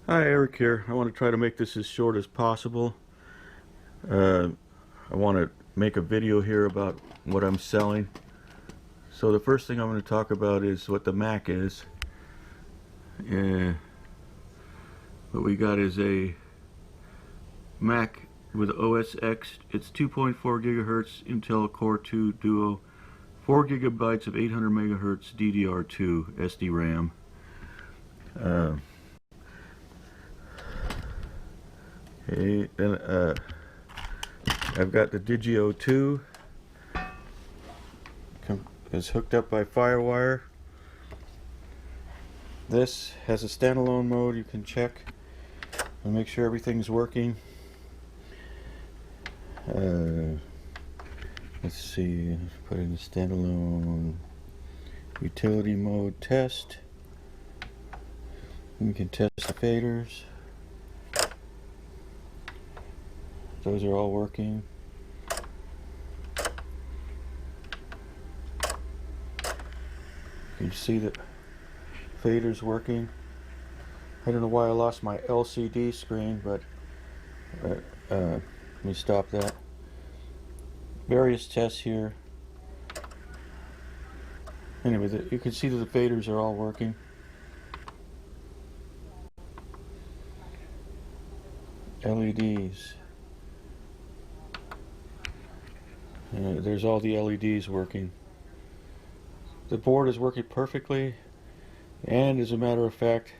Hi, Eric here. I want to try to make this as short as possible. Uh, I want to make a video here about what I'm selling. So the first thing I'm going to talk about is what the Mac is. Uh, what we got is a Mac with OS X. It's 2.4 gigahertz Intel Core 2 Duo, 4 gigabytes of 800 megahertz DDR2 SD-RAM. Uh, then I've got the Digio 2. It's hooked up by FireWire. This has a standalone mode you can check and make sure everything's working. Uh, let's see, put in the standalone utility mode test. We can test the faders. Those are all working. You can see the faders working. I don't know why I lost my LCD screen, but let me stop that. Various tests here. Anyway, you can see that the faders are all working. LEDs. There's all the LEDs working. The board is working perfectly, and as a matter of fact,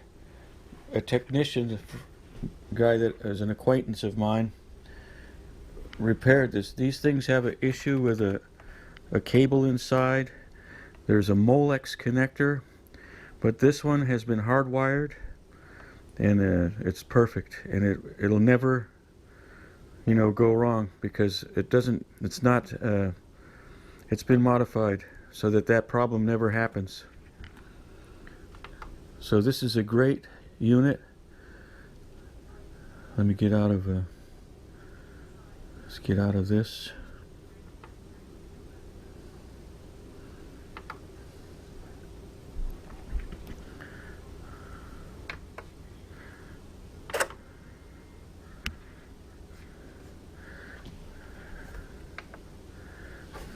a technician, a guy that is an acquaintance of mine, repaired this. These things have an issue with a cable inside. There's a Molex connector, but this one has been hardwired, and it's perfect, and it'll never, go wrong, because it's not, it's been modified so that problem never happens. So this is a great unit. Let me get out of let's get out of this.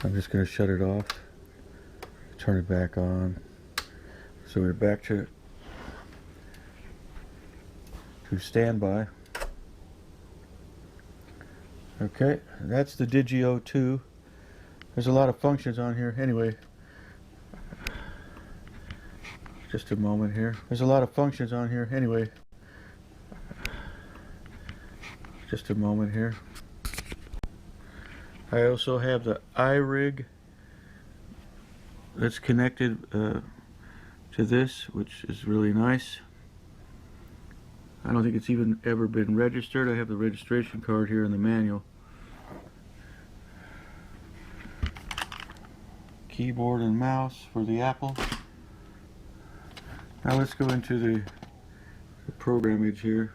I'm just going to shut it off, turn it back on. So we're back to standby. Okay, that's the Digio 2. There's a lot of functions on here. Anyway, just a moment here. There's a lot of functions on here. Anyway, just a moment here. I also have the iRig that's connected to this, which is really nice. I don't think it's even ever been registered. I have the registration card here in the manual. Keyboard and mouse for the Apple. Now let's go into the programming here.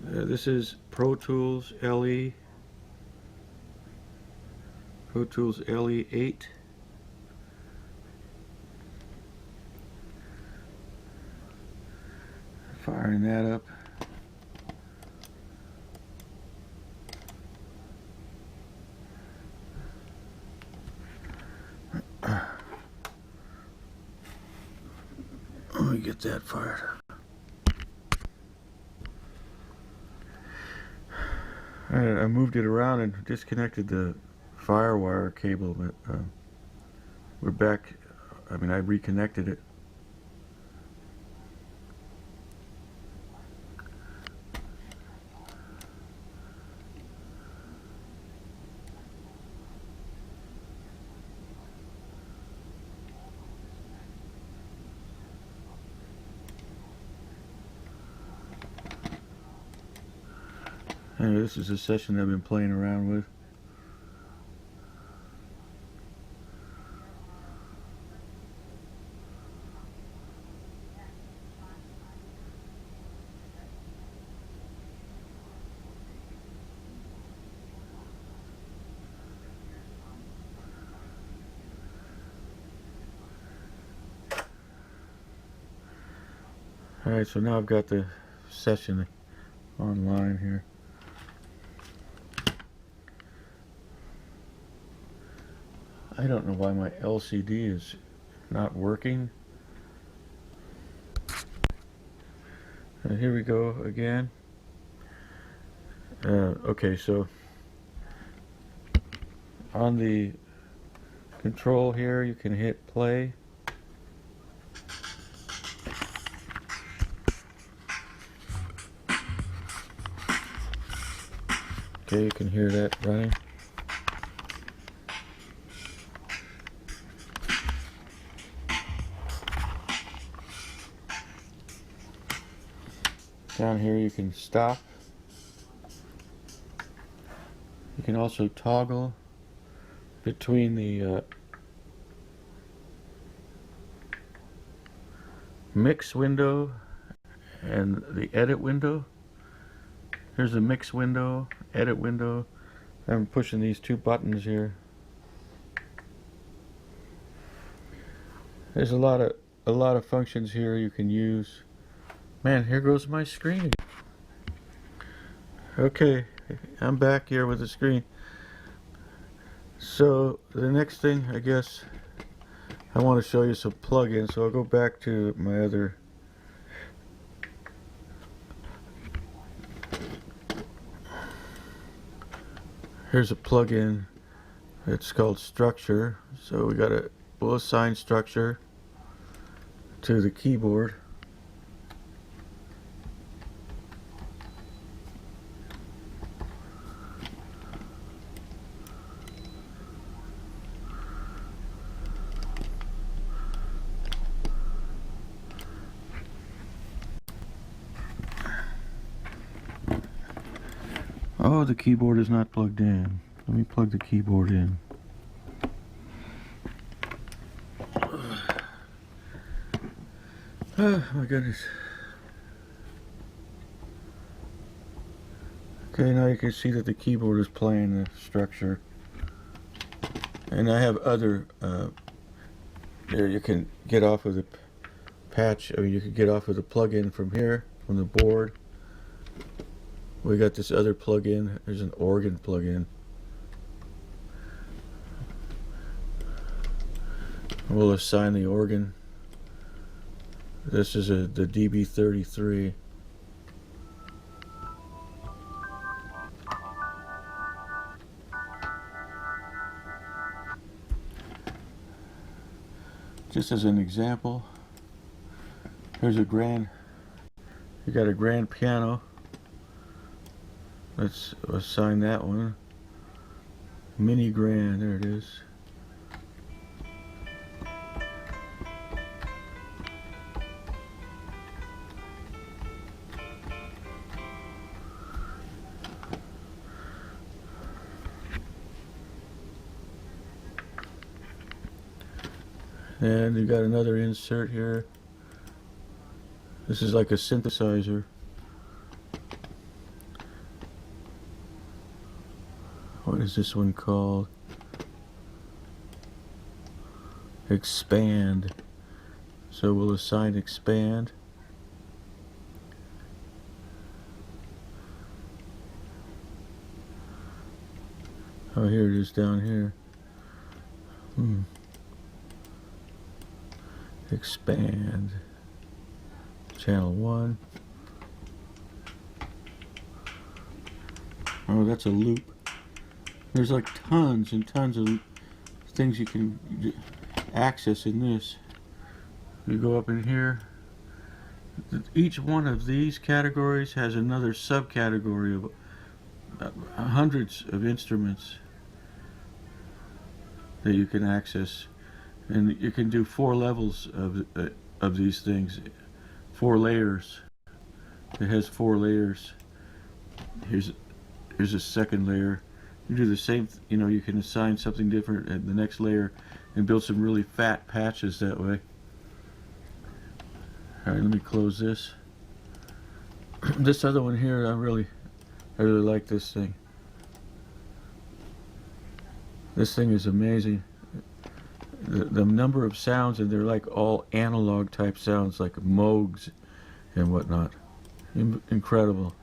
This is Pro Tools LE. Pro Tools LE 8. Firing that up. Let me get that fired up. I moved it around and disconnected the FireWire cable, but we're back. I reconnected it. Anyway, this is a session I've been playing around with. Alright, so now I've got the session online here. I don't know why my LCD is not working. Here we go again. Okay, so on the control here you can hit play. Okay, you can hear that running. Down here you can stop. You can also toggle between the mix window and the edit window. Here's the mix window, edit window. I'm pushing these two buttons here. There's a lot of functions here you can use. Man, here goes my screen again. Okay, I'm back here with the screen. So the next thing, I guess, I want to show you some plugins. So I'll go back to my other here's a plugin. It's called Structure. So we'll assign Structure to the keyboard. Oh, the keyboard is not plugged in. Let me plug the keyboard in. Oh my goodness. Okay, now you can see that the keyboard is playing the Structure. And I have other, there you can get off of the patch, I mean you can get off of the plug-in from here, from the board. We got this other plug-in, there's an organ plug-in. We'll assign the organ. This is the DB33. Just as an example, here's you got a grand piano. Let's assign that one. Mini grand, there it is. And you got another insert here. This is like a synthesizer. What is this one called? Expand. So we'll assign expand. Oh, here it is down here. Expand. Channel 1. Oh, that's a loop. There's like tons and tons of things you can access in this. You go up in here. Each one of these categories has another subcategory of hundreds of instruments that you can access, and you can do 4 levels of these things, 4 layers. It has 4 layers. Here's a second layer. You do the same, you can assign something different at the next layer and build some really fat patches that way. Alright, let me close this. This other one here, I really like this thing. This thing is amazing. The number of sounds, and they're like all analog type sounds, like Moogs and whatnot. Incredible.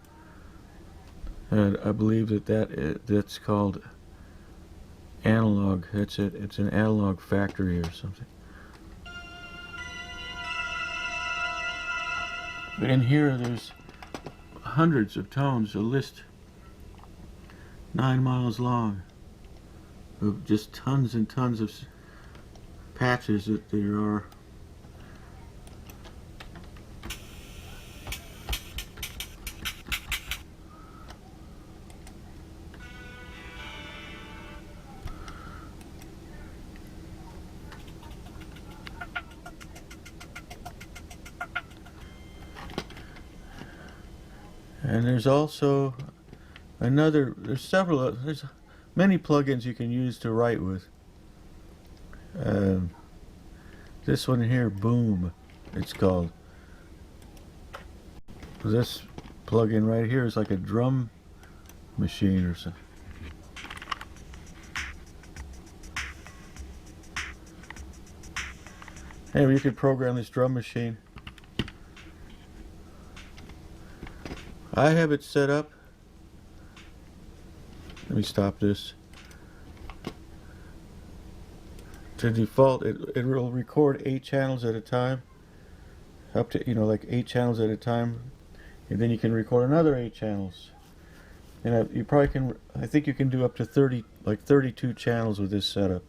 And I believe that's called analog. That's it. It's an analog factory or something. But in here, there's hundreds of tones. A list 9 miles long of just tons and tons of patches that there are. And there's also there's many plugins you can use to write with. This one here, Boom, it's called. This plugin right here is like a drum machine or something. Anyway, you could program this drum machine. I have it set up. Let me stop this. To default, it will record 8 channels at a time. Up to, like 8 channels at a time. And then you can record another 8 channels. And you probably can, I think you can do up to 32 channels with this setup.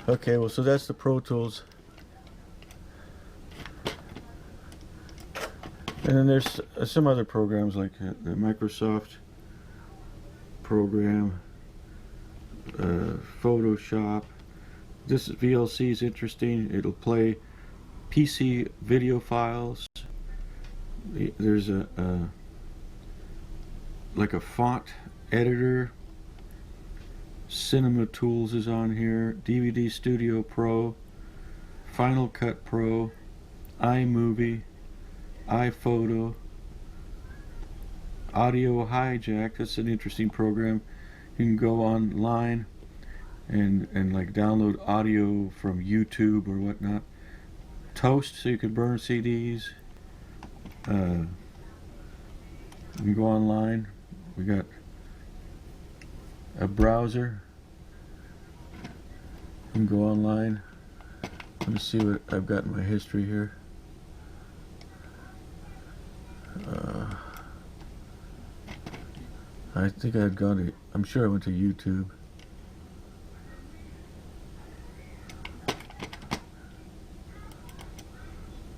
Okay, well, so that's the Pro Tools. And then there's some other programs like the Microsoft program, Photoshop. This VLC is interesting. It'll play PC video files. There's like a font editor. Cinema Tools is on here. DVD Studio Pro, Final Cut Pro, iMovie, iPhoto, Audio Hijack. That's an interesting program. You can go online and like download audio from YouTube or whatnot. Toast, so you can burn CDs. You can go online. We got a browser. You can go online. Let me see what I've got in my history here. I think I'd gone to, I'm sure I went to YouTube.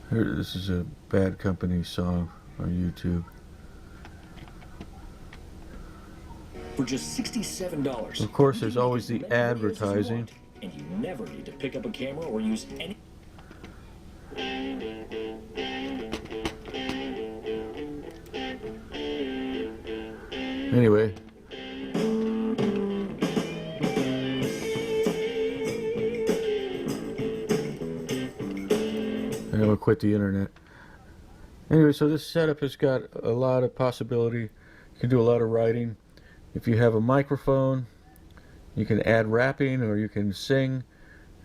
Here, this is a Bad Company song on YouTube. For just $67. Of course, there's always the advertising. And you never need to pick up a camera or use any. Anyway. I'm gonna quit the internet. Anyway, so this setup has got a lot of possibility. You can do a lot of writing. If you have a microphone, you can add rapping, or you can sing.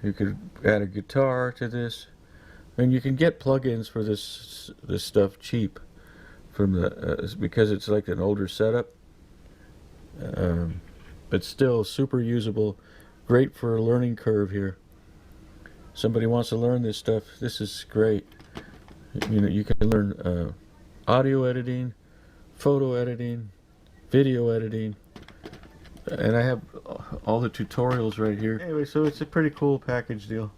You could add a guitar to this. And you can get plugins for this stuff cheap from the because it's like an older setup. But still super usable. Great for a learning curve here. Somebody wants to learn this stuff. This is great. You can learn audio editing, photo editing, video editing. And I have all the tutorials right here. Anyway, so it's a pretty cool package deal.